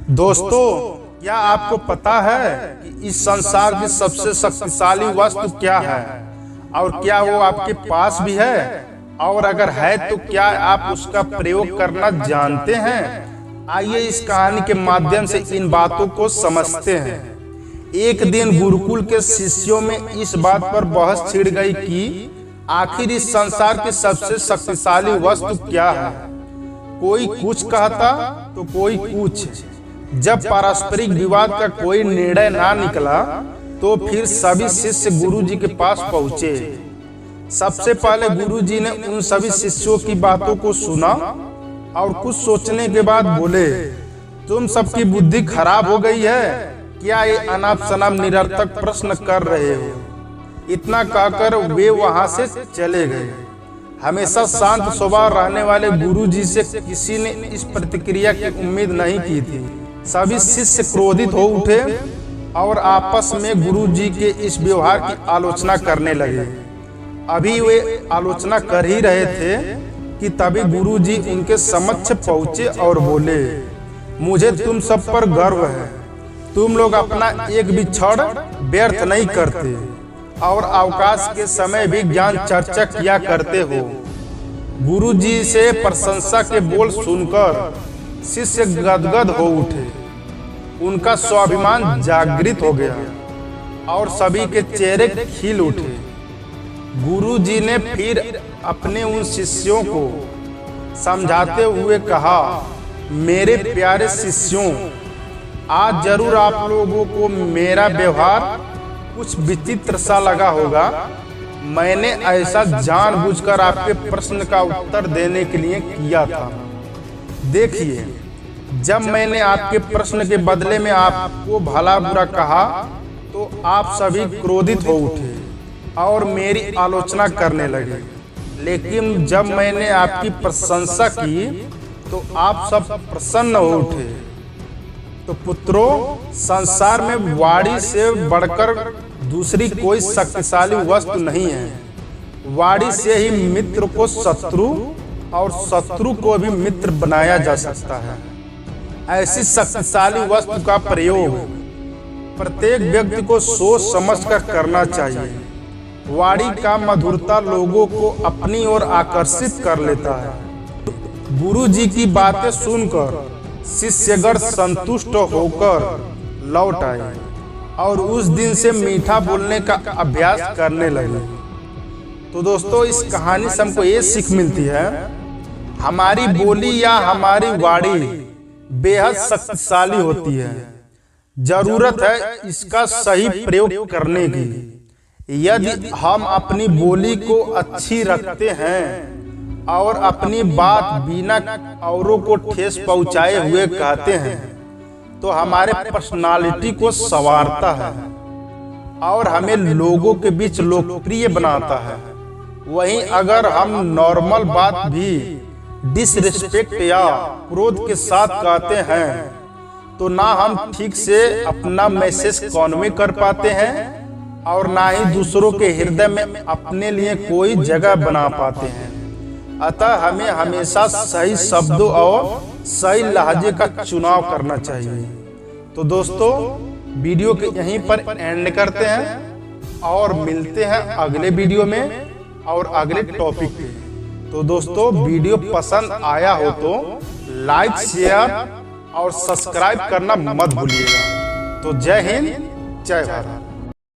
दोस्तों, क्या आपको पता है कि इस संसार की सबसे शक्तिशाली वस्तु क्या है और क्या वो आपके पास भी है? और अगर है तो क्या आप उसका प्रयोग करना जानते हैं? आइए इस कहानी के माध्यम से इन बातों को समझते हैं। एक दिन गुरुकुल के शिष्यों में इस बात पर बहस छिड़ गई कि आखिर इस संसार की सबसे शक्तिशाली वस्तु क्या है। कोई कुछ कहता तो कोई कुछ। जब पारस्परिक विवाद का कोई निर्णय ना निकला तो फिर सभी शिष्य गुरुजी के पास पहुंचे। सबसे पहले गुरुजी ने उन सभी शिष्यों की बातों को सुना और कुछ सोचने के बाद बोले, तुम सबकी बुद्धि खराब हो गई है क्या? ये अनाप शनाप निरर्थक प्रश्न कर रहे हो? इतना कहकर वे वहां से चले गए। हमेशा शांत स्वभाव रहने वाले गुरुजी से किसी ने इस प्रतिक्रिया की उम्मीद नहीं की थी। सभी शिष्य क्रोधित हो उठे और आपस में गुरुजी के इस व्यवहार की आलोचना करने लगे। अभी वे आलोचना कर ही रहे थे कि तभी गुरुजी उनके समक्ष पहुंचे और बोले, मुझे तुम सब पर गर्व है। तुम लोग अपना एक भी क्षण व्यर्थ नहीं करते और अवकाश के समय भी ज्ञान चर्चा किया करते हो। गुरुजी से प्रशंसा के बोल सुनकर शिष्य गदगद हो उठे। उनका स्वाभिमान जागृत हो गया और सभी के चेहरे खिल उठे। गुरुजी ने फिर अपने उन शिष्यों को समझाते हुए कहा, मेरे प्यारे शिष्यों, आज जरूर आप लोगों को मेरा व्यवहार कुछ विचित्र सा लगा होगा। मैंने ऐसा जानबूझकर आपके प्रश्न का उत्तर देने के लिए किया था। देखिए, जब मैंने आपके प्रश्न के बदले में आपको भला बुरा कहा तो आप सभी क्रोधित हो उठे और मेरी आलोचना करने लगे। लेकिन जब मैंने आपकी प्रशंसा की तो आप सब प्रसन्न हो उठे। तो पुत्रों, संसार में वाणी से बढ़कर दूसरी कोई शक्तिशाली वस्तु नहीं है। वाणी से ही मित्र को शत्रु और शत्रु को भी मित्र बनाया जा सकता है। ऐसी शक्तिशाली वस्तु का प्रयोग प्रत्येक व्यक्ति को सोच समझकर करना चाहिए। वाणी का मधुरता लोगों को अपनी ओर आकर्षित कर लेता है। गुरु जी की बातें सुनकर शिष्यगण संतुष्ट होकर लौट आए और उस दिन से मीठा बोलने का अभ्यास करने लगे। तो दोस्तों, इस कहानी से हमको ये सीख मिलती है, हमारी बोली या हमारी वाणी बेहद शक्तिशाली होती है। जरूरत है इसका सही प्रयोग करने की। यदि हम अपनी बोली को अच्छी रखते हैं और अपनी बात बिना औरों को ठेस पहुंचाए हुए कहते हैं तो हमारे पर्सनालिटी को संवारता है और हमें लोगों के बीच लोकप्रिय बनाता है। वहीं अगर हम नॉर्मल बात भी डिसरिस्पेक्ट या क्रोध के साथ कहते हैं तो ना हम ठीक से अपना मैसेज कन्वे कर पाते हैं और ना ही दूसरों के हृदय में अपने लिए कोई जगह बना पाते हैं। अतः हमें हमेशा सही शब्दों और सही लहजे का चुनाव करना चाहिए। तो दोस्तों, वीडियो के यहीं पर एंड करते हैं और मिलते हैं अगले वीडियो में और अगले टॉपिक पे। तो दोस्तों, वीडियो पसंद आया हो तो लाइक, शेयर और सब्सक्राइब करना मत भूलिएगा। तो जय हिंद, जय भारत।